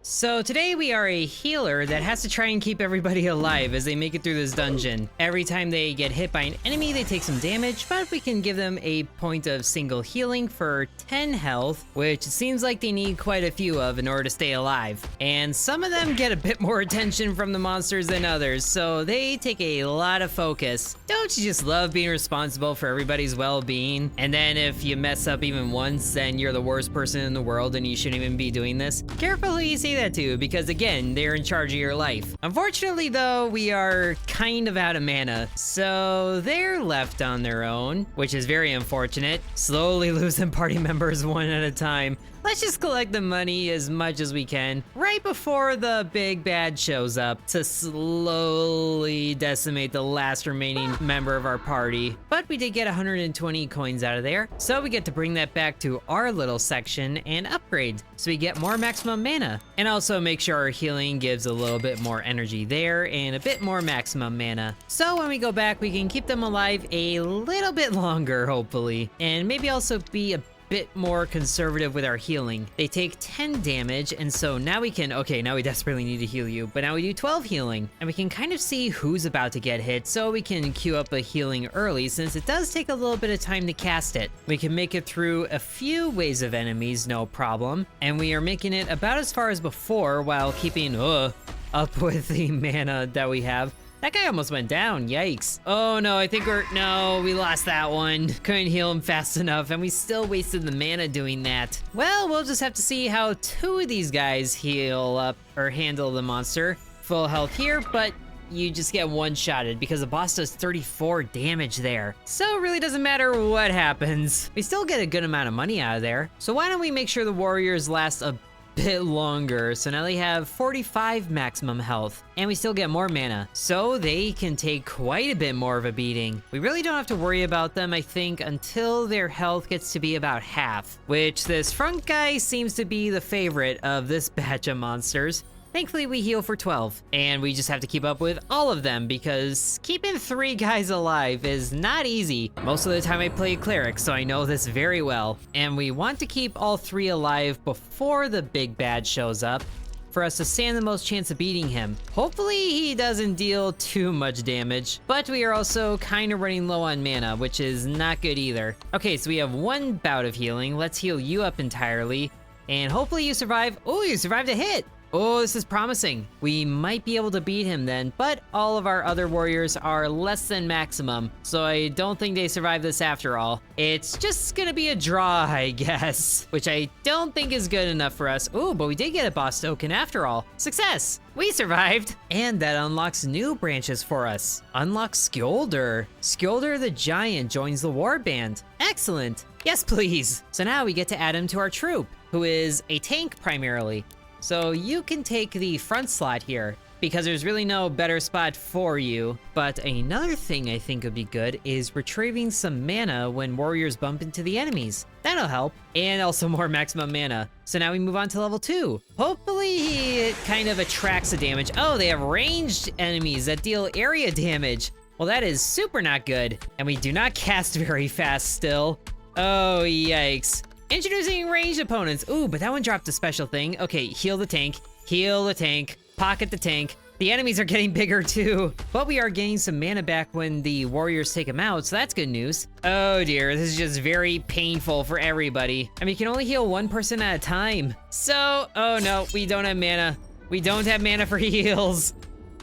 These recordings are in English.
So today we are a healer that has to try and keep everybody alive as they make it through this dungeon. Every time they get hit by an enemy, they take some damage, but we can give them a point of single healing for 10 health, which it seems like they need quite a few of in order to stay alive. And some of them get a bit more attention from the monsters than others, so they take a lot of focus. Don't you just love being responsible for everybody's well-being? And then if you mess up even once, then you're the worst person in the world and you shouldn't even be doing this. Careful who you say that to, because again, they're in charge of your life. Unfortunately though, we are kind of out of mana, so they're left on their own, which is very unfortunate. Slowly losing party members one at a time. Let's just collect the money as much as we can right before the big bad shows up to slowly decimate the last remaining member of our party. But we did get 120 coins out of there, so we get to bring that back to our little section and upgrade, so we get more maximum mana. And also make sure our healing gives a little bit more energy there and a bit more maximum mana. So when we go back, we can keep them alive a little bit longer, hopefully. And maybe also be a bit more conservative with our healing. They take 10 damage, and so now we can, okay, now we desperately need to heal you, but now we do 12 healing, and we can kind of see who's about to get hit, so we can queue up a healing early, since it does take a little bit of time to cast it. We can make it through a few waves of enemies, no problem, and we are making it about as far as before while keeping up with the mana that we have. That guy almost went down, yikes. Oh no, I think no, we lost that one. Couldn't heal him fast enough, and we still wasted the mana doing that. Well, we'll just have to see how two of these guys heal up or handle the monster. Full health here, but you just get one-shotted because the boss does 34 damage there. So it really doesn't matter what happens. We still get a good amount of money out of there. So why don't we make sure the warriors last a bit longer, so now they have 45 maximum health, and we still get more mana, so they can take quite a bit more of a beating. We really don't have to worry about them, I think, until their health gets to be about half, which this front guy seems to be the favorite of this batch of monsters. Thankfully, we heal for 12, and we just have to keep up with all of them because keeping 3 guys alive is not easy. Most of the time I play cleric, so I know this very well, and we want to keep all 3 alive before the big bad shows up for us to stand the most chance of beating him. Hopefully he doesn't deal too much damage, but we are also kind of running low on mana, which is not good either. Okay, so we have 1 bout of healing. Let's heal you up entirely, and hopefully you survive. Oh, you survived a hit! Oh, this is promising. We might be able to beat him then, but all of our other warriors are less than maximum, so I don't think they survive this after all. It's just gonna be a draw, I guess, which I don't think is good enough for us. Ooh, but we did get a boss token after all. Success! We survived! And that unlocks new branches for us. Unlock Skjolder. Skjolder the Giant joins the warband. Excellent! Yes, please! So now we get to add him to our troop, who is a tank primarily. So you can take the front slot here, because there's really no better spot for you. But another thing I think would be good is retrieving some mana when warriors bump into the enemies. That'll help. And also more maximum mana. So now we move on to level 2. Hopefully it kind of attracts the damage. Oh, they have ranged enemies that deal area damage. Well, that is super not good. And we do not cast very fast still. Oh, yikes. Introducing ranged opponents. Ooh, but that one dropped a special thing. Okay, heal the tank, pocket the tank. The enemies are getting bigger too, but we are getting some mana back when the warriors take them out, so that's good news. Oh dear, this is just very painful for everybody. I mean, you can only heal 1 person at a time. So, oh no, we don't have mana. We don't have mana for heals.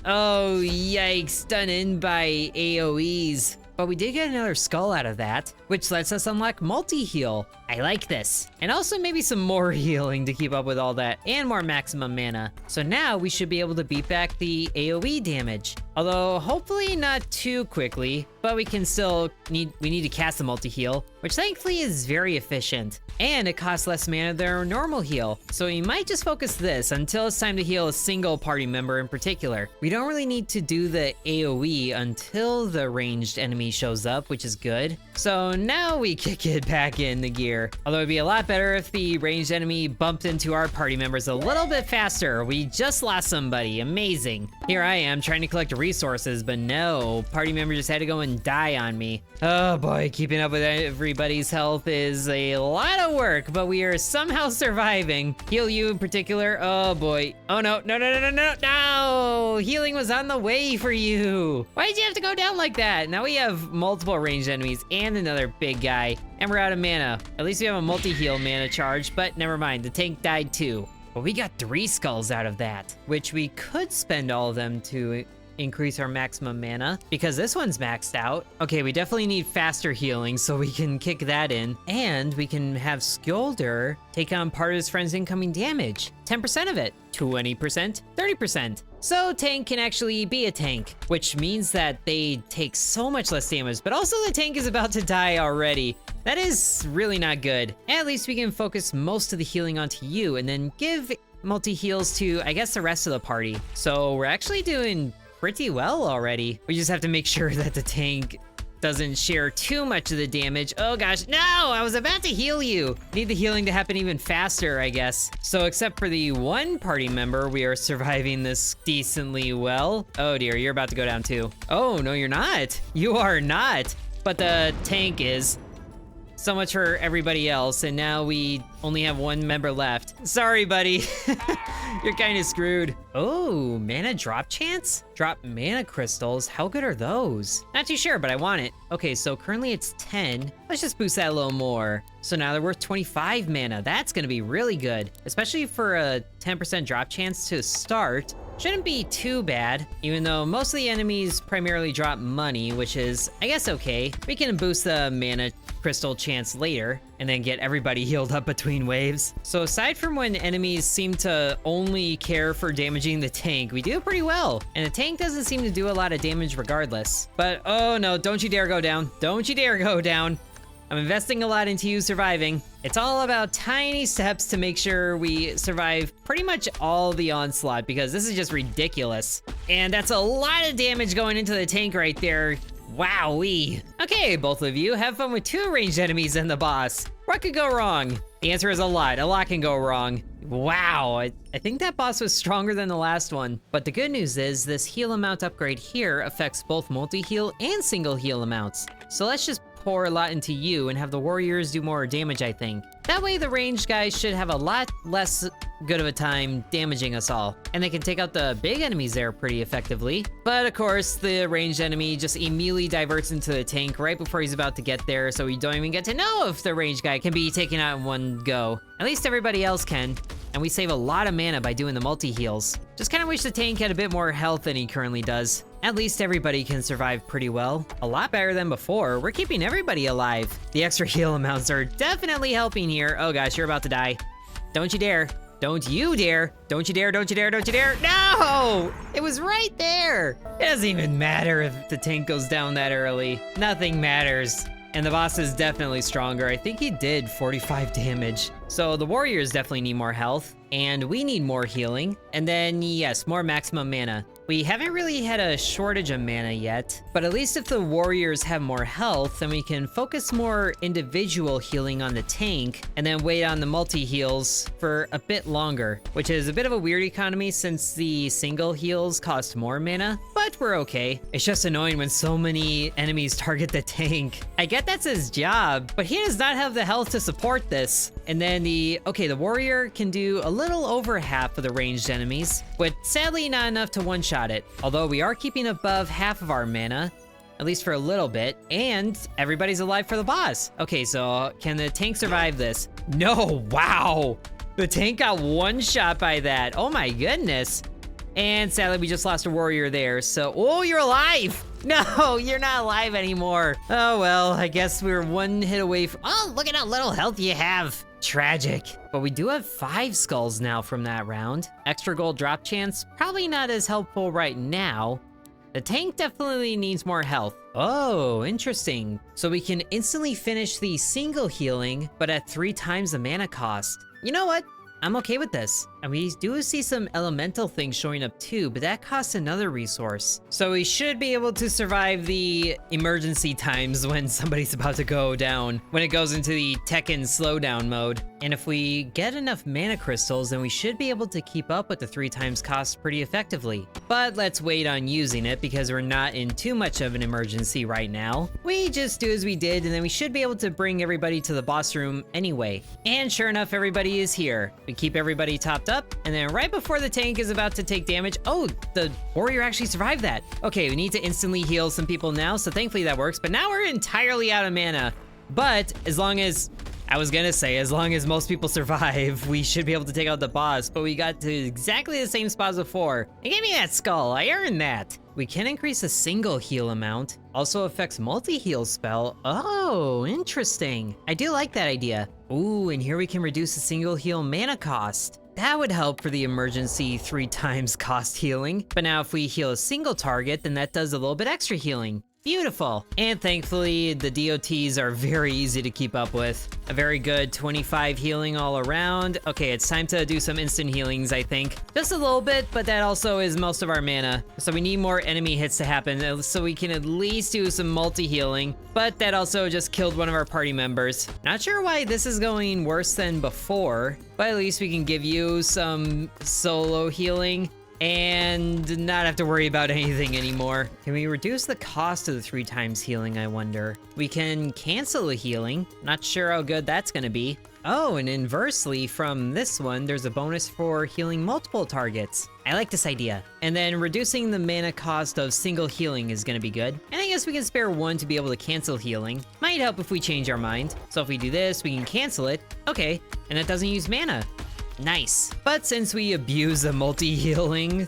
Oh, yikes, done in by AoEs. But we did get another skull out of that, which lets us unlock multi-heal. I like this. And also maybe some more healing to keep up with all that, and more maximum mana. So now we should be able to beat back the AoE damage. Although hopefully not too quickly, but we can still we need to cast the multi-heal, which thankfully is very efficient. And it costs less mana than our normal heal. So we might just focus this until it's time to heal a single party member in particular. We don't really need to do the AoE until the ranged enemy shows up, which is good. So now we kick it back into gear. Although it'd be a lot better if the ranged enemy bumped into our party members a little bit faster. We just lost somebody, amazing. Here I am trying to collect resources, but no, party member just had to go and die on me. Oh boy, keeping up with everybody's health is a lot of work, but we are somehow surviving. Heal you in particular. Oh boy. Oh no, no, no, no, no, no, no! Healing was on the way for you. Why did you have to go down like that? Now we have multiple ranged enemies and another big guy, and we're out of mana. At least we have a multi-heal mana charge, but never mind, the tank died too. But we got 3 skulls out of that, which we could spend all of them to increase our maximum mana, because this one's maxed out. Okay, we definitely need faster healing, so we can kick that in. And we can have Skjolder take on part of his friend's incoming damage. 10% of it, 20%, 30%. So tank can actually be a tank, which means that they take so much less damage, but also the tank is about to die already. That is really not good. At least we can focus most of the healing onto you and then give multi-heals to, I guess, the rest of the party. So we're actually doing pretty well already. We just have to make sure that the tank doesn't share too much of the damage. Oh gosh, no, I was about to heal you. Need the healing to happen even faster, I guess. So except for the one party member, we are surviving this decently well. Oh dear, you're about to go down too. Oh, no, you're not. You are not, but the tank is. So much for everybody else, and now we only have one member left. Sorry, buddy. You're kind of screwed. Oh, mana drop chance? Drop mana crystals. How good are those? Not too sure, but I want it. Okay, so currently it's 10. Let's just boost that a little more. So now they're worth 25 mana. That's gonna be really good, especially for a 10% drop chance to start. Shouldn't be too bad, even though most of the enemies primarily drop money, which is, I guess, okay. We can boost the mana crystal chance later, and then get everybody healed up between waves. So aside from when enemies seem to only care for damaging the tank, we do pretty well. And the tank doesn't seem to do a lot of damage regardless. But oh no, don't you dare go down. Don't you dare go down. I'm investing a lot into you surviving. It's all about tiny steps to make sure we survive pretty much all the onslaught, because this is just ridiculous. And that's a lot of damage going into the tank right there. Wowee. Okay, both of you, have fun with 2 ranged enemies and the boss. What could go wrong? The answer is a lot. A lot can go wrong. Wow, I think that boss was stronger than the last one. But the good news is this heal amount upgrade here affects both multi-heal and single heal amounts. So let's just pour a lot into you and have the warriors do more damage, I think. That way the ranged guys should have a lot less good of a time damaging us all. And they can take out the big enemies there pretty effectively. But of course, the ranged enemy just immediately diverts into the tank right before he's about to get there, so we don't even get to know if the ranged guy can be taken out in one go. At least everybody else can. And we save a lot of mana by doing the multi-heals. Just kinda wish the tank had a bit more health than he currently does. At least everybody can survive pretty well. A lot better than before. We're keeping everybody alive. The extra heal amounts are definitely helping here. Oh gosh, you're about to die. Don't you dare. Don't you dare. Don't you dare, don't you dare, don't you dare. No! It was right there. It doesn't even matter if the tank goes down that early. Nothing matters. And the boss is definitely stronger. I think he did 45 damage. So the warriors definitely need more health, and we need more healing. And then, yes, more maximum mana. We haven't really had a shortage of mana yet, but at least if the warriors have more health, then we can focus more individual healing on the tank, and then wait on the multi-heals for a bit longer, which is a bit of a weird economy since the single heals cost more mana, but we're okay. It's just annoying when so many enemies target the tank. I get that's his job, but he does not have the health to support this. And then the warrior can do a little over half of the ranged enemies, but sadly not enough to one-shot it. Although we are keeping above half of our mana, at least for a little bit, and everybody's alive for the boss. Okay, so can the tank survive this? No, wow! The tank got one shot by that. Oh my goodness. And sadly, we just lost a warrior there, so... Oh, you're alive! No, you're not alive anymore. Oh well, I guess we were one hit away from... Oh, look at how little health you have. Tragic. But we do have 5 skulls now from that round. Extra gold drop chance, probably not as helpful right now. The tank definitely needs more health. Oh, interesting. So we can instantly finish the single healing, but at 3 times the mana cost. You know what? I'm okay with this. And we do see some elemental things showing up too, but that costs another resource. So we should be able to survive the emergency times when somebody's about to go down, when it goes into the Tekken slowdown mode. And if we get enough mana crystals, then we should be able to keep up with the 3 times cost pretty effectively. But let's wait on using it because we're not in too much of an emergency right now. We just do as we did, and then we should be able to bring everybody to the boss room anyway. And sure enough, everybody is here. We keep everybody topped up, and then right before the tank is about to take damage, oh, the warrior actually survived that. Okay, we need to instantly heal some people now, so thankfully that works, but now we're entirely out of mana. But as long as, I was gonna say, as long as most people survive, we should be able to take out the boss, but we got to exactly the same spot as before. And give me that skull, I earned that. We can increase a single heal amount. Also affects multi-heal spell. Oh, interesting. I do like that idea. Ooh, and here we can reduce a single heal mana cost. That would help for the emergency 3 times cost healing. But now if we heal a single target, then that does a little bit extra healing. Beautiful. And thankfully, the DOTs are very easy to keep up with. A very good 25 healing all around. Okay, it's time to do some instant healings, I think. Just a little bit, but that also is most of our mana. So we need more enemy hits to happen so we can at least do some multi-healing. But that also just killed one of our party members. Not sure why this is going worse than before, but at least we can give you some solo healing and not have to worry about anything anymore. Can we reduce the cost of the 3 times healing, I wonder? We can cancel a healing. Not sure how good that's gonna be. Oh, and inversely from this one, there's a bonus for healing multiple targets. I like this idea. And then reducing the mana cost of single healing is gonna be good. And I guess we can spare 1 to be able to cancel healing. Might help if we change our mind. So if we do this, we can cancel it. Okay, and that doesn't use mana. Nice. But since we abuse the multi-healing,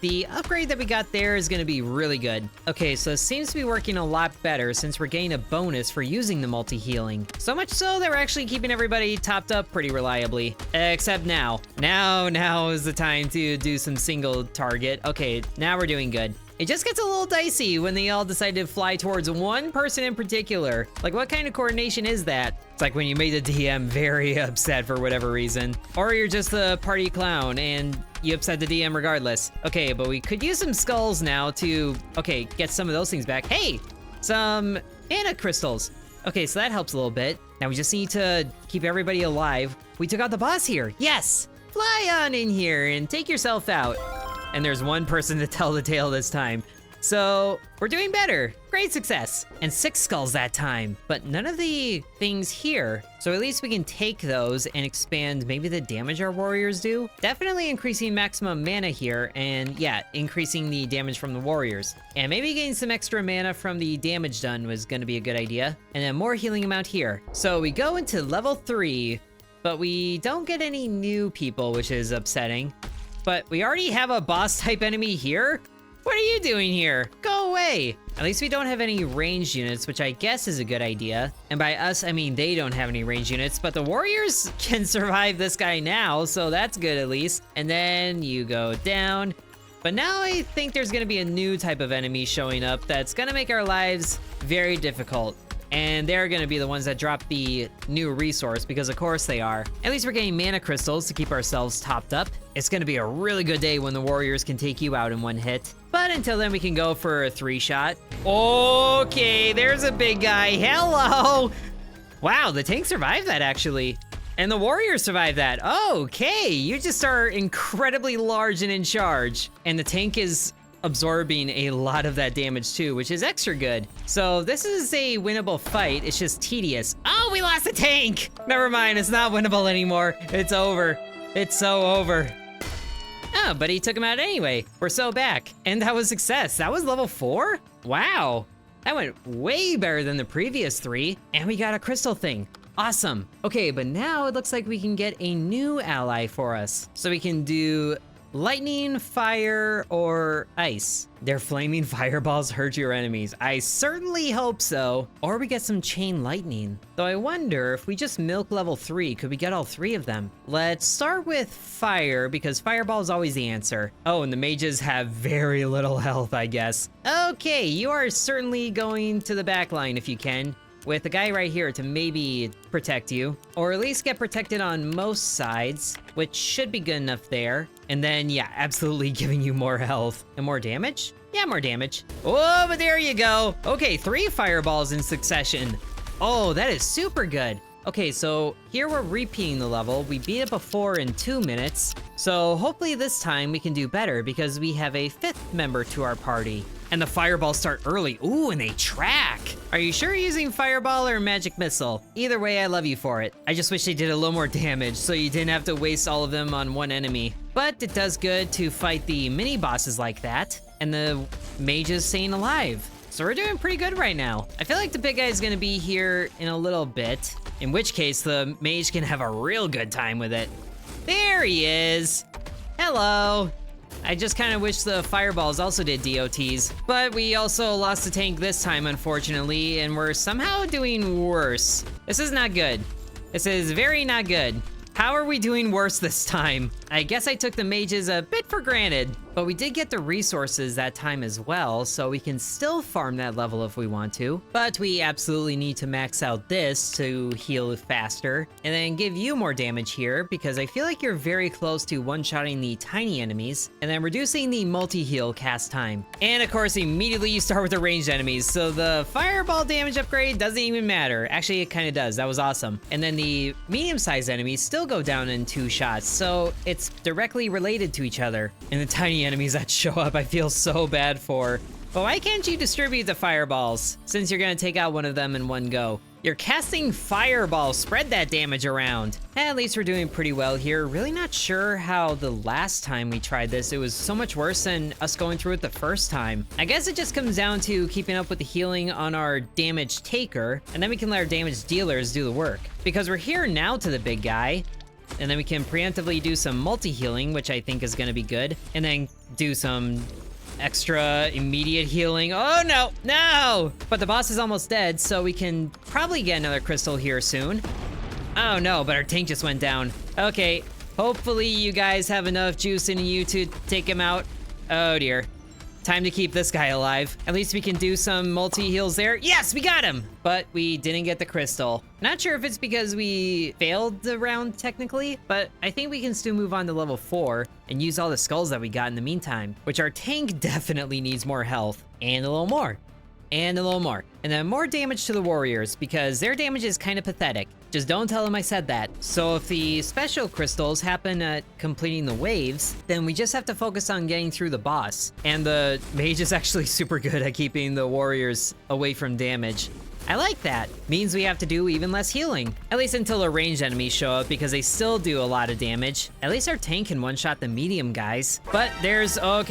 the upgrade that we got there is going to be really good. Okay, so it seems to be working a lot better since we're getting a bonus for using the multi-healing. So much so that we're actually keeping everybody topped up pretty reliably. Except now. Now is the time to do some single target. Okay, now we're doing good. It just gets a little dicey when they all decide to fly towards one person in particular. Like, what kind of coordination is that? It's like when you made the DM very upset for whatever reason. Or you're just the party clown and you upset the DM regardless. Okay, but we could use some skulls now to, okay, get some of those things back. Hey, some mana crystals. Okay, so that helps a little bit. Now we just need to keep everybody alive. We took out the boss here. Yes! Fly on in here and take yourself out. And there's one person to tell the tale this time. So we're doing better. Great success. And 6 skulls that time, but none of the things here. So at least we can take those and expand maybe the damage our warriors do. Definitely increasing maximum mana here, and yeah, increasing the damage from the warriors. And maybe getting some extra mana from the damage done was gonna be a good idea. And then more healing amount here. So we go into level 3, but we don't get any new people, which is upsetting. But we already have a boss type enemy here? What are you doing here? Go away! At least we don't have any ranged units, which I guess is a good idea. And by us, I mean they don't have any ranged units, but the warriors can survive this guy now, so that's good at least. And then you go down. But now I think there's gonna be a new type of enemy showing up that's gonna make our lives very difficult. And they're gonna be the ones that drop the new resource, because of course they are. At least we're getting mana crystals to keep ourselves topped up. It's gonna be a really good day when the warriors can take you out in 1 hit. But until then, we can go for a 3-shot. Okay, there's a big guy. Hello! Wow, the tank survived that actually. And the warriors survived that. Okay, you just are incredibly large and in charge. And the tank is absorbing a lot of that damage too, which is extra good. So this is a winnable fight. It's just tedious. Oh, we lost the tank! Never mind, it's not winnable anymore. It's over. It's so over. Oh, but he took him out anyway. We're so back. And that was success. That was level 4? Wow. That went way better than the previous 3. And we got a crystal thing. Awesome. Okay, but now it looks like we can get a new ally for us. So we can do lightning, fire, or ice. Their flaming fireballs hurt your enemies. I certainly hope so. Or we get some chain lightning. Though I wonder if we just milk level 3, could we get all 3 of them? Let's start with fire, because fireball is always the answer. Oh, and the mages have very little health, I guess. Okay, you are certainly going to the back line if you can. with a guy right here to maybe protect you, or at least get protected on most sides, which should be good enough there. And then, yeah, absolutely giving you more health and more damage. Yeah, more damage. Oh, but there you go. Okay, 3 fireballs in succession. Oh, that is super good. Okay, so here we're repeating the level. We beat it before in 2 minutes. So hopefully this time we can do better because we have a 5th member to our party. And the fireballs start early. Ooh, and they track. Are you sure you're using fireball or magic missile? Either way, I love you for it. I just wish they did a little more damage so you didn't have to waste all of them on one enemy. But it does good to fight the mini bosses like that. And the mages staying alive. So we're doing pretty good right now. I feel like the big guy is gonna be here in a little bit, in which case the mage can have a real good time with it. There he is. Hello. I just kind of wish the fireballs also did DOTs, but we also lost the tank this time, unfortunately, and we're somehow doing worse. This is not good. This is very not good. How are we doing worse this time? I guess I took the mages a bit for granted, but we did get the resources that time as well, so we can still farm that level if we want to. But we absolutely need to max out this to heal faster, and then give you more damage here, because I feel like you're very close to one-shotting the tiny enemies, and then reducing the multi-heal cast time. And of course, immediately you start with the ranged enemies, so the fireball damage upgrade doesn't even matter. Actually, it kind of does. That was awesome. And then the medium-sized enemies still go down in 2 shots, so it's directly related to each other. And the tiny enemies that show up, I feel so bad for. But why can't you distribute the fireballs, since you're gonna take out one of them in one go? You're casting fireballs, spread that damage around. At least we're doing pretty well here. Really not sure how the last time we tried this, it was so much worse than us going through it the first time. I guess it just comes down to keeping up with the healing on our damage taker, and then we can let our damage dealers do the work. Because we're here now to the big guy, and then we can preemptively do some multi-healing, which I think is gonna be good, and then do some extra immediate healing. Oh no, no! But the boss is almost dead, so we can probably get another crystal here soon. Oh no, but our tank just went down. Okay, hopefully you guys have enough juice in you to take him out. Oh dear. Time to keep this guy alive. At least we can do some multi-heals there. Yes, we got him! But we didn't get the crystal. Not sure if it's because we failed the round technically, but I think we can still move on to level 4 and use all the skulls that we got in the meantime, which our tank definitely needs more health and a little more. And a little more. And then more damage to the warriors, because their damage is kind of pathetic. Just don't tell them I said that. So if the special crystals happen at completing the waves, then we just have to focus on getting through the boss. And the mage is actually super good at keeping the warriors away from damage. I like that. Means we have to do even less healing. At least until the ranged enemies show up, because they still do a lot of damage. At least our tank can one-shot the medium guys. But there's a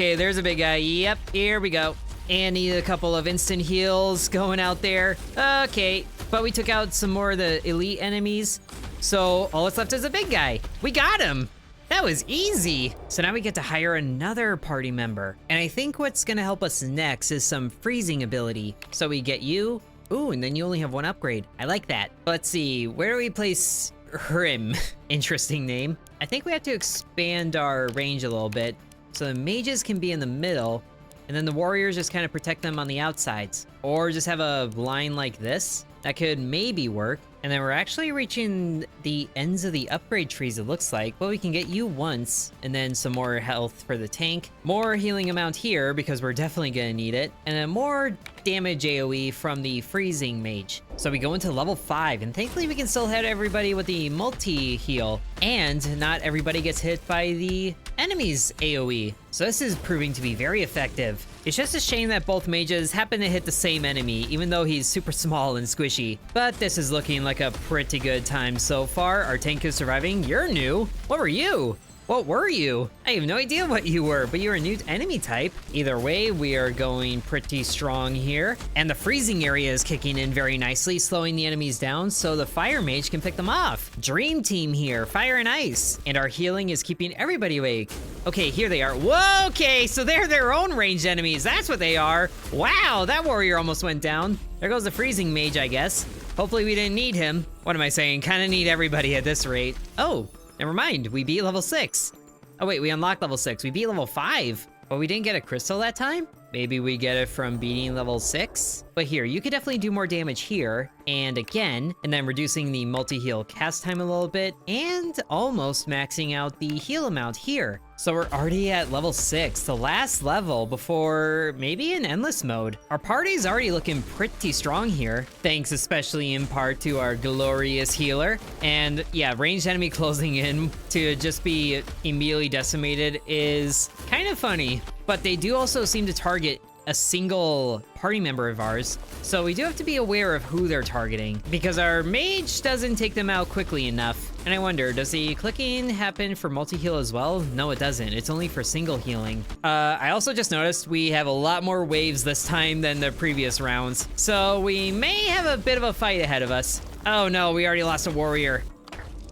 big guy. Yep, here we go. And need a couple of instant heals going out there. Okay, but we took out some more of the elite enemies. So all that's left is a big guy. We got him. That was easy. So now we get to hire another party member. And I think what's gonna help us next is some freezing ability. So we get you. Ooh, and then you only have 1 upgrade. I like that. Let's see, where do we place him? Interesting name. I think we have to expand our range a little bit. So the mages can be in the middle, and then the warriors just kind of protect them on the outsides. Or just have a line like this. That could maybe work. And then we're actually reaching the ends of the upgrade trees, it looks like. But we can get you once, and then some more health for the tank. More healing amount here, because we're definitely gonna need it. And then more damage AoE from the freezing mage. So we go into level 5, and thankfully we can still hit everybody with the multi-heal. And not everybody gets hit by the enemy's AoE. So this is proving to be very effective. It's just a shame that both mages happen to hit the same enemy, even though he's super small and squishy. But this is looking like a pretty good time so far. Our tank is surviving. You're new. What were you? What were you? I have no idea what you were, but you're a new enemy type. Either way, we are going pretty strong here. And the freezing area is kicking in very nicely, slowing the enemies down so the fire mage can pick them off. Dream team here, fire and ice. And our healing is keeping everybody awake. Okay, here they are. Whoa, okay, so they're their own ranged enemies. That's what they are. Wow, that warrior almost went down. There goes the freezing mage, I guess. Hopefully we didn't need him. What am I saying? Kind of need everybody at this rate. Oh. Never mind, we beat level 6. Oh wait, we unlocked level 6. We beat level 5, but we didn't get a crystal that time? Maybe we get it from beating level 6? But here, you could definitely do more damage here, and again, and then reducing the multi-heal cast time a little bit, and almost maxing out the heal amount here. So we're already at level 6, the last level before maybe an endless mode. Our party's already looking pretty strong here, thanks especially in part to our glorious healer. And yeah, ranged enemy closing in to just be immediately decimated is kind of funny. But they do also seem to target a single party member of ours, so we do have to be aware of who they're targeting, because our mage doesn't take them out quickly enough. And I wonder, does the clicking happen for multi-heal as well? No, it doesn't. It's only for single healing. I also just noticed we have a lot more waves this time than the previous rounds, so we may have a bit of a fight ahead of us. Oh no, we already lost a warrior.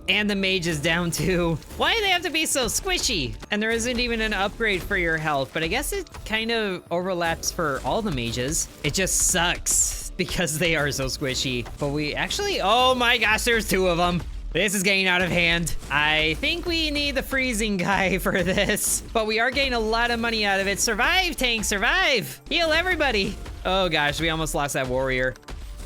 And the mage is down too. Why do they have to be so squishy? And there isn't even an upgrade for your health, but I guess it kind of overlaps for all the mages. It just sucks because they are so squishy. But we actually, oh my gosh, there's 2 of them. This is getting out of hand. I think we need the freezing guy for this, but we are getting a lot of money out of it. Survive, tank, survive. Heal everybody. Oh gosh, we almost lost that warrior.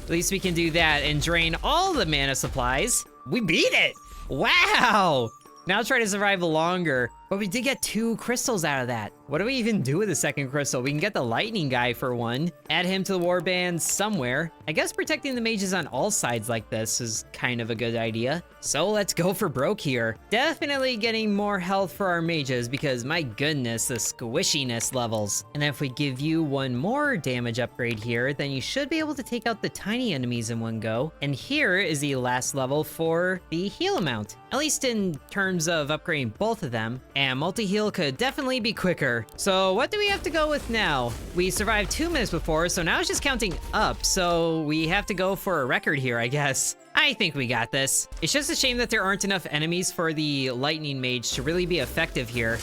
At least we can do that and drain all the mana supplies. We beat it. Wow! Now try to survive longer. But we did get 2 crystals out of that. What do we even do with the second crystal? We can get the lightning guy for one. Add him to the warband somewhere. I guess protecting the mages on all sides like this is kind of a good idea. So let's go for broke here. Definitely getting more health for our mages because my goodness, the squishiness levels. And if we give you 1 more damage upgrade here, then you should be able to take out the tiny enemies in one go. And here is the last level for the heal amount. At least in terms of upgrading both of them. And multi-heal could definitely be quicker. So what do we have to go with now? We survived 2 minutes before, so now it's just counting up. So we have to go for a record here, I guess. I think we got this. It's just a shame that there aren't enough enemies for the lightning mage to really be effective here.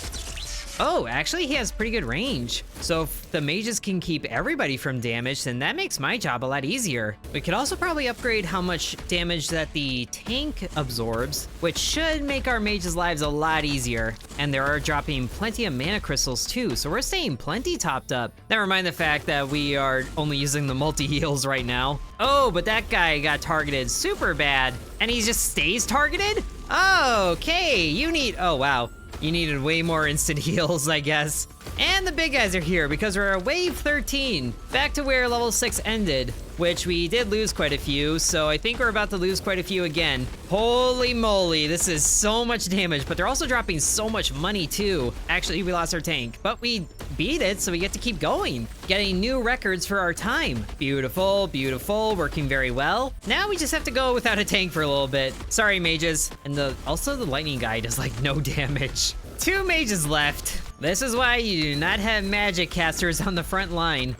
Oh, actually he has pretty good range. So if the mages can keep everybody from damage, then that makes my job a lot easier. We could also probably upgrade how much damage that the tank absorbs, which should make our mages' lives a lot easier. And they are dropping plenty of mana crystals too, so we're staying plenty topped up. Never mind the fact that we are only using the multi-heals right now. Oh, but that guy got targeted super bad. And he just stays targeted? Okay, you need, oh wow. You needed way more instant heals, I guess. And the big guys are here because we're at wave 13, back to where level 6 ended, which we did lose quite a few, so I think we're about to lose quite a few again. Holy moly, this is so much damage, but they're also dropping so much money too. Actually, we lost our tank, but we beat it, so we get to keep going. Getting new records for our time. Beautiful, beautiful, working very well. Now we just have to go without a tank for a little bit. Sorry, mages. And also the lightning guy does like no damage. 2 mages left. This is why you do not have magic casters on the front line.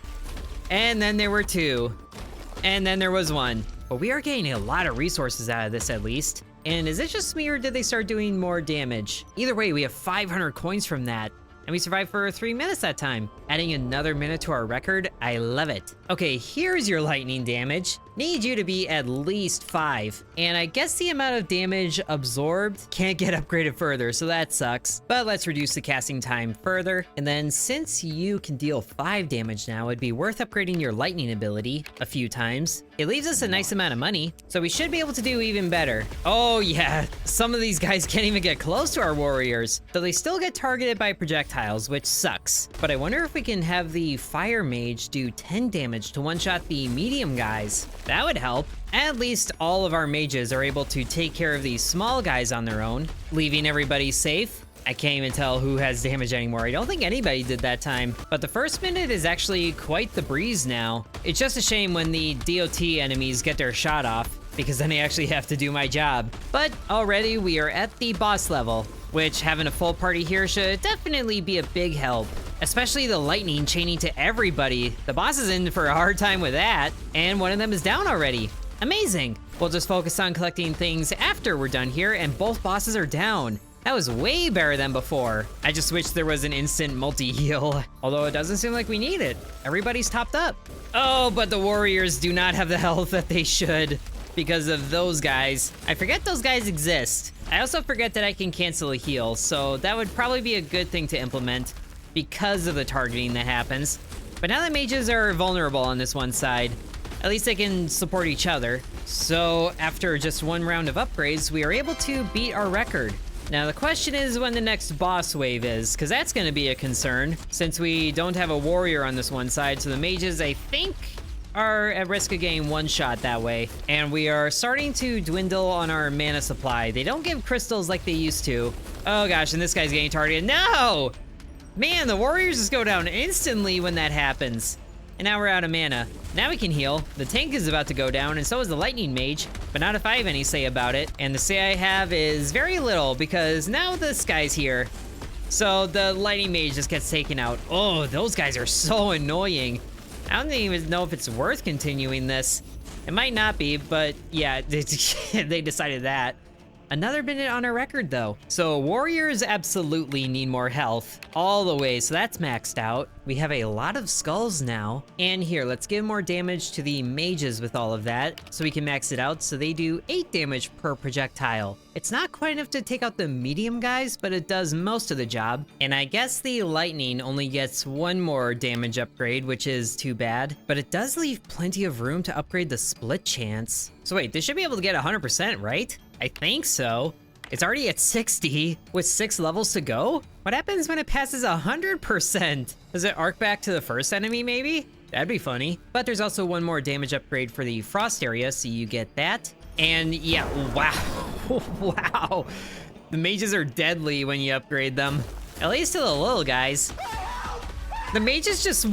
And then there were 2. And then there was 1. But we are getting a lot of resources out of this at least. And is it just me or did they start doing more damage? Either way, we have 500 coins from that. And we survived for 3 minutes that time. Adding another minute to our record, I love it. Okay, here's your lightning damage. Need you to be at least 5. And I guess the amount of damage absorbed can't get upgraded further, so that sucks. But let's reduce the casting time further. And then since you can deal 5 damage now, it'd be worth upgrading your lightning ability a few times. It leaves us a nice amount of money, so we should be able to do even better. Oh yeah, some of these guys can't even get close to our warriors, though they still get targeted by projectiles, which sucks. But I wonder if we can have the fire mage do 10 damage to one-shot the medium guys. That would help. At least all of our mages are able to take care of these small guys on their own, leaving everybody safe. I can't even tell who has damage anymore. I don't think anybody did that time. But the first minute is actually quite the breeze now. It's just a shame when the DOT enemies get their shot off, because then they actually have to do my job. But already we are at the boss level, which having a full party here should definitely be a big help. Especially the lightning chaining to everybody. The boss is in for a hard time with that, and one of them is down already. Amazing. We'll just focus on collecting things after we're done here, and both bosses are down. That was way better than before. I just wish there was an instant multi-heal, although it doesn't seem like we need it. Everybody's topped up. Oh, but the warriors do not have the health that they should because of those guys. I forget those guys exist. I also forget that I can cancel a heal, so that would probably be a good thing to implement because of the targeting that happens. But But now that mages are vulnerable on this one side, at least they can support each other. So after just one round of upgrades, we are able to beat our record. Now the question is when the next boss wave is, because that's going to be a concern since we don't have a warrior on this one side. So the mages, I think, are at risk of getting one shot that way. And we are starting to dwindle on our mana supply. They don't give crystals like they used to. Oh gosh, and this guy's getting targeted. No! Man, the warriors just go down instantly when that happens. And now we're out of mana. Now we can heal. The tank is about to go down, and so is the lightning mage, but not if I have any say about it. And the say I have is very little, because now this guy's here. So the lightning mage just gets taken out. Oh, those guys are so annoying. I don't even know if it's worth continuing this. It might not be, but yeah, they decided that. Another minute on our record though. So warriors absolutely need more health all the way, so that's maxed out. We have a lot of skulls now. And here, let's give more damage to the mages with all of that so we can max it out. So they do 8 damage per projectile. It's not quite enough to take out the medium guys, but it does most of the job. And I guess the lightning only gets 1 more damage upgrade, which is too bad, but it does leave plenty of room to upgrade the split chance. So wait, this should be able to get 100%, right? I think so. It's already at 60 with 6 levels to go. What happens when it passes 100%? Does it arc back to the first enemy maybe? That'd be funny. But there's also 1 more damage upgrade for the frost area, so you get that. And yeah, wow, wow. The mages are deadly when you upgrade them. At least to the little guys. The mages just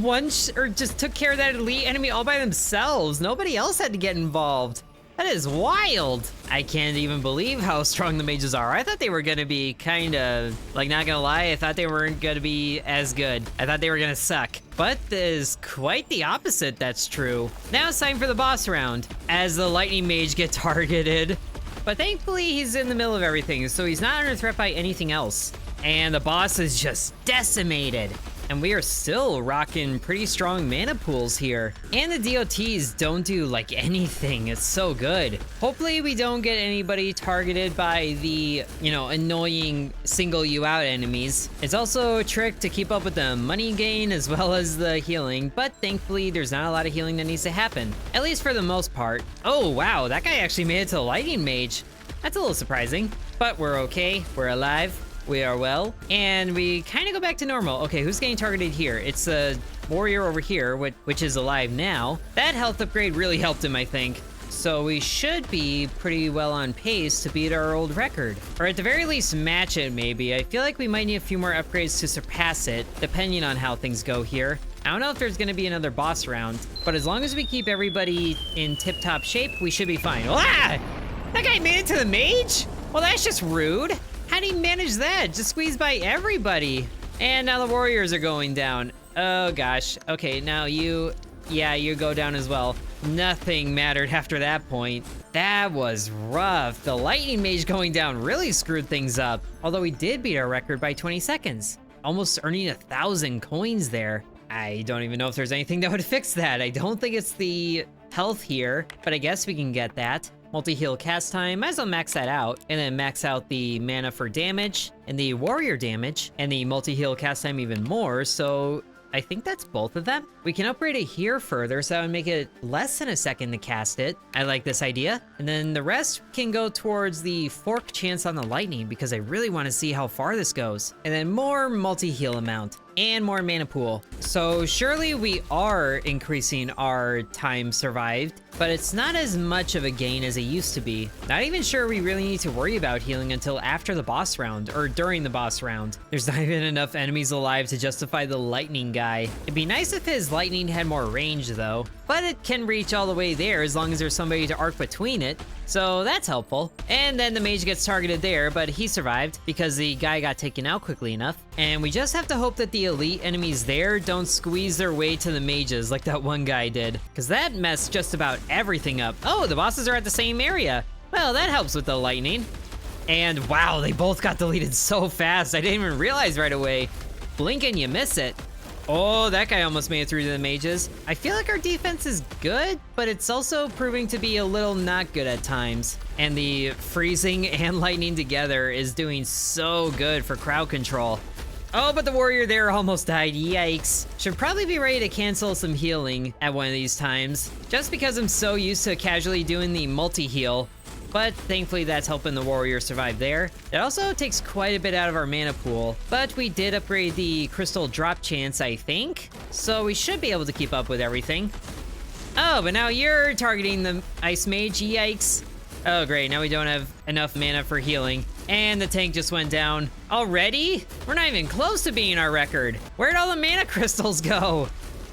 just took care of that elite enemy all by themselves. Nobody else had to get involved. That is wild. I can't even believe how strong the mages are. I thought they were gonna be kind of, like, not gonna lie, I thought they weren't gonna be as good. I thought they were gonna suck. But there's quite the opposite that's true. Now it's time for the boss round, as the lightning mage gets targeted. But thankfully he's in the middle of everything, so he's not under threat by anything else. And the boss is just decimated. And we are still rocking pretty strong mana pools here. And the DOTs don't do like anything. It's so good. Hopefully we don't get anybody targeted by the, annoying single you out enemies. It's also a trick to keep up with the money gain as well as the healing, but thankfully there's not a lot of healing that needs to happen. At least for the most part. Oh wow, that guy actually made it to the lightning mage. That's a little surprising, but we're okay. We're alive. We are well, and we kind of go back to normal. Okay, who's getting targeted here? It's a warrior over here, which is alive now. That health upgrade really helped him, I think. So we should be pretty well on pace to beat our old record. Or at the very least, match it, maybe. I feel like we might need a few more upgrades to surpass it, depending on how things go here. I don't know if there's gonna be another boss round, but as long as we keep everybody in tip-top shape, we should be fine. Ah! That guy made it to the mage? Well, that's just rude. How do you manage that? Just squeeze by everybody. And now the warriors are going down. Oh gosh. Okay, now you go down as well. Nothing mattered after that point. That was rough. The lightning mage going down really screwed things up. Although we did beat our record by 20 seconds. Almost earning 1,000 coins there. I don't even know if there's anything that would fix that. I don't think it's the health here, but I guess we can get that. Multi-heal cast time, might as well max that out, and then max out the mana for damage, and the warrior damage, and the multi-heal cast time even more, so I think that's both of them. We can upgrade it here further, so that would make it less than a second to cast it. I like this idea. And then the rest can go towards the fork chance on the lightning, because I really want to see how far this goes. And then more multi-heal amount. And more mana pool. So surely we are increasing our time survived, but it's not as much of a gain as it used to be. Not even sure we really need to worry about healing until after the boss round, or during the boss round. There's not even enough enemies alive to justify the lightning guy. It'd be nice if his lightning had more range though, but it can reach all the way there as long as there's somebody to arc between it. So that's helpful. And then the mage gets targeted there, but he survived because the guy got taken out quickly enough. And we just have to hope that the elite enemies there don't squeeze their way to the mages like that one guy did, because that messed just about everything up. Oh, the bosses are at the same area. Well, that helps with the lightning. And wow, they both got deleted so fast. I didn't even realize right away. Blink and you miss it. Oh, that guy almost made it through to the mages. I feel like our defense is good, but it's also proving to be a little not good at times. And the freezing and lightning together is doing so good for crowd control. Oh, but the warrior there almost died. Yikes. Should probably be ready to cancel some healing at one of these times, just because I'm so used to casually doing the multi-heal. But thankfully that's helping the warrior survive there. It also takes quite a bit out of our mana pool, but we did upgrade the crystal drop chance, I think. So we should be able to keep up with everything. Oh, but now you're targeting the ice mage, yikes. Oh great, now we don't have enough mana for healing. And the tank just went down. Already? We're not even close to beating our record. Where'd all the mana crystals go?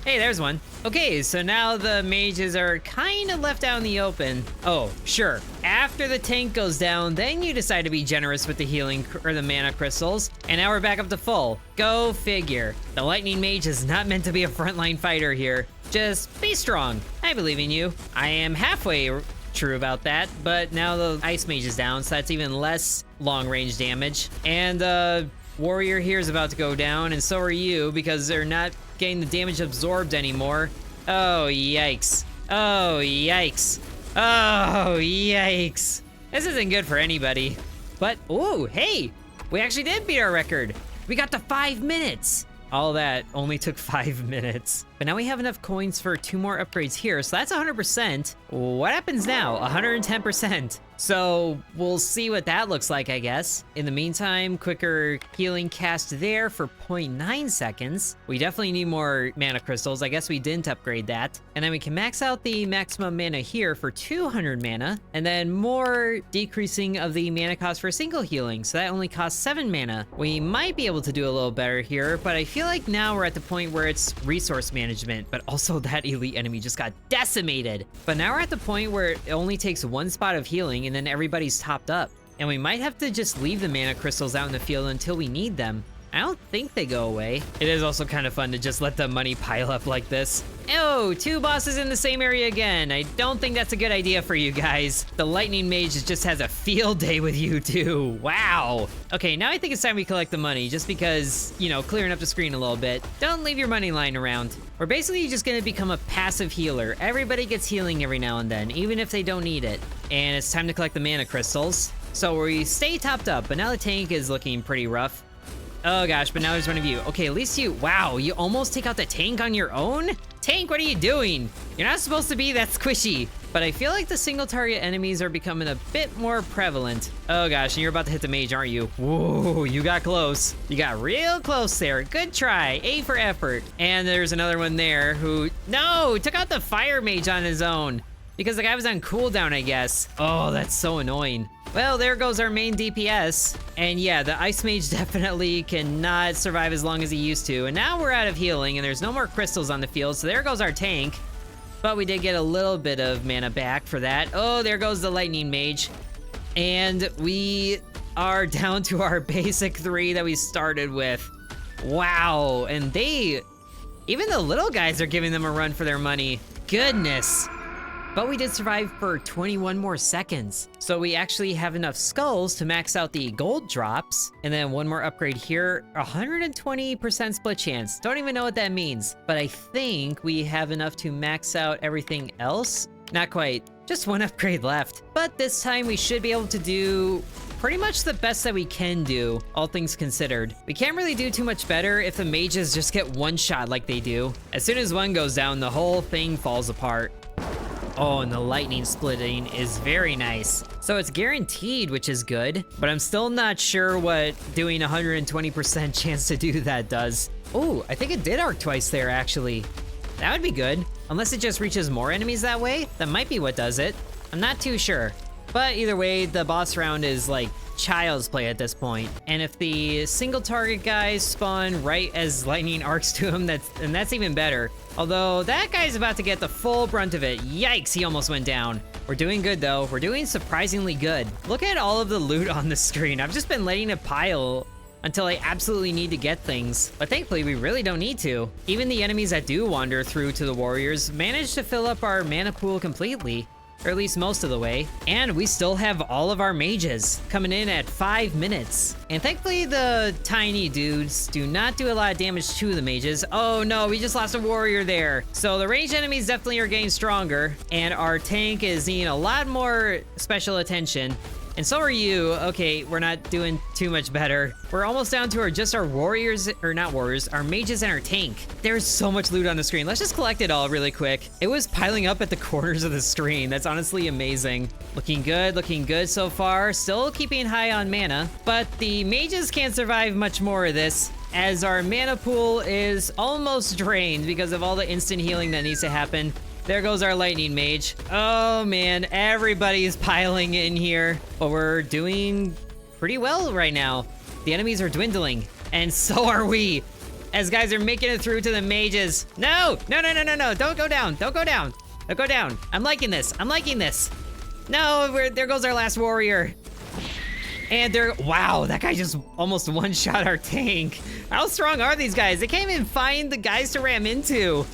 Hey, there's one. Okay, so now the mages are kind of left out in the open. Oh, sure. After the tank goes down, then you decide to be generous with the healing or the mana crystals. And now we're back up to full. Go figure. The lightning mage is not meant to be a frontline fighter here. Just be strong. I believe in you. I am halfway true about that, but now the ice mage is down, so that's even less long range damage. And warrior here is about to go down, and so are you, because they're not getting the damage absorbed anymore. Oh, yikes. Oh, yikes. Oh, yikes. This isn't good for anybody. But, ooh, hey, we actually did beat our record. We got to 5 minutes. All that only took 5 minutes. But now we have enough coins for 2 more upgrades here, so that's 100%. What happens now? 110%. So we'll see what that looks like, I guess. In the meantime, quicker healing cast there for 0.9 seconds. We definitely need more mana crystals. I guess we didn't upgrade that. And then we can max out the maximum mana here for 200 mana, and then more decreasing of the mana cost for single healing. So that only costs 7 mana. We might be able to do a little better here, but I feel like now we're at the point where it's resource management, but also that elite enemy just got decimated. But now we're at the point where it only takes 1 spot of healing and then everybody's topped up. And we might have to just leave the mana crystals out in the field until we need them. I don't think they go away. It is also kind of fun to just let the money pile up like this. Oh, 2 bosses in the same area again. I don't think that's a good idea for you guys. The lightning mage just has a field day with you too. Wow. Okay, now I think it's time we collect the money, just because, you know, clearing up the screen a little bit. Don't leave your money lying around. We're basically just gonna become a passive healer. Everybody gets healing every now and then, even if they don't need it. And it's time to collect the mana crystals. So we stay topped up, but now the tank is looking pretty rough. Oh gosh, but now there's one of you. Okay, at least you, wow, you almost take out the tank on your own? Tank, what are you doing? You're not supposed to be that squishy. But I feel like the single target enemies are becoming a bit more prevalent. Oh gosh, and you're about to hit the mage, aren't you? Whoa, you got close. You got real close there. Good try, A for effort. And there's another one there who, no, took out the fire mage on his own. Because the guy was on cooldown, I guess. Oh, that's so annoying. Well, there goes our main DPS. And yeah, the ice mage definitely cannot survive as long as he used to. And now we're out of healing and there's no more crystals on the field, so there goes our tank. But we did get a little bit of mana back for that. Oh, there goes the lightning mage. And we are down to our basic 3 that we started with. Wow, and even the little guys are giving them a run for their money. Goodness. But we did survive for 21 more seconds. So we actually have enough skulls to max out the gold drops. And then one more upgrade here, 120% split chance. Don't even know what that means, but I think we have enough to max out everything else. Not quite, just 1 upgrade left. But this time we should be able to do pretty much the best that we can do, all things considered. We can't really do too much better if the mages just get 1 shot like they do. As soon as one goes down, the whole thing falls apart. Oh, and the lightning splitting is very nice. So it's guaranteed, which is good, but I'm still not sure what doing 120% chance to do that does. Oh, I think it did arc twice there, actually. That would be good. Unless it just reaches more enemies that way, that might be what does it. I'm not too sure. But either way, the boss round is like child's play at this point. And if the single target guys spawn right as lightning arcs to him, that's even better. Although that guy's about to get the full brunt of it. Yikes, he almost went down. We're doing good though. We're doing surprisingly good. Look at all of the loot on the screen. I've just been letting it pile until I absolutely need to get things. But thankfully, we really don't need to. Even the enemies that do wander through to the warriors manage to fill up our mana pool completely. Or at least most of the way. And we still have all of our mages coming in at 5 minutes. And thankfully the tiny dudes do not do a lot of damage to the mages. Oh no, we just lost a warrior there. So the ranged enemies definitely are getting stronger, and our tank is needing a lot more special attention. And so are you. Okay, we're not doing too much better. We're almost down to just our warriors, or not warriors, our mages and our tank. There's so much loot on the screen. Let's just collect it all really quick. It was piling up at the corners of the screen. That's honestly amazing. Looking good so far. Still keeping high on mana, but the mages can't survive much more of this, as our mana pool is almost drained because of all the instant healing that needs to happen. There goes our lightning mage. Oh man, everybody's piling in here, but we're doing pretty well right now. The enemies are dwindling, and so are we, as guys are making it through to the mages. No, don't go down, don't go down. I'm liking this. No, there goes our last warrior. And wow, that guy just almost one-shot our tank. How strong are these guys? They can't even find the guys to ram into.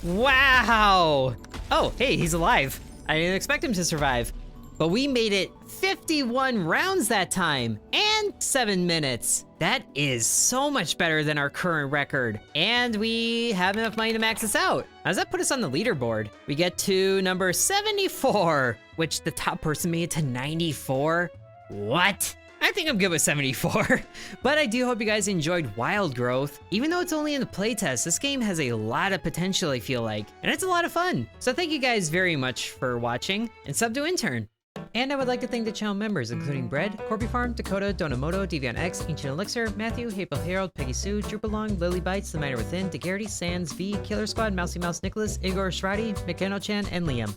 Wow. Oh, hey, he's alive. I didn't expect him to survive. But we made it 51 rounds that time, and 7 minutes. That is so much better than our current record. And we have enough money to max this out. How does that put us on the leaderboard? We get to number 74, which the top person made it to 94. What? I think I'm good with 74. But I do hope you guys enjoyed Wild Growth. Even though it's only in the playtest, this game has a lot of potential, I feel like. And it's a lot of fun. So thank you guys very much for watching, and sub to Intern. And I would like to thank the channel members, including Bread, Corby Farm, Dakota, Donamoto, Deviant X, Ancient Elixir, Matthew, Haple Harold, Peggy Sue, Drupalong, Lily Bites, The Miner Within, DeGarity, Sands, V, Killer Squad, Mousy Mouse, Nicholas, Igor Shradi, Mikano Chan, and Liam.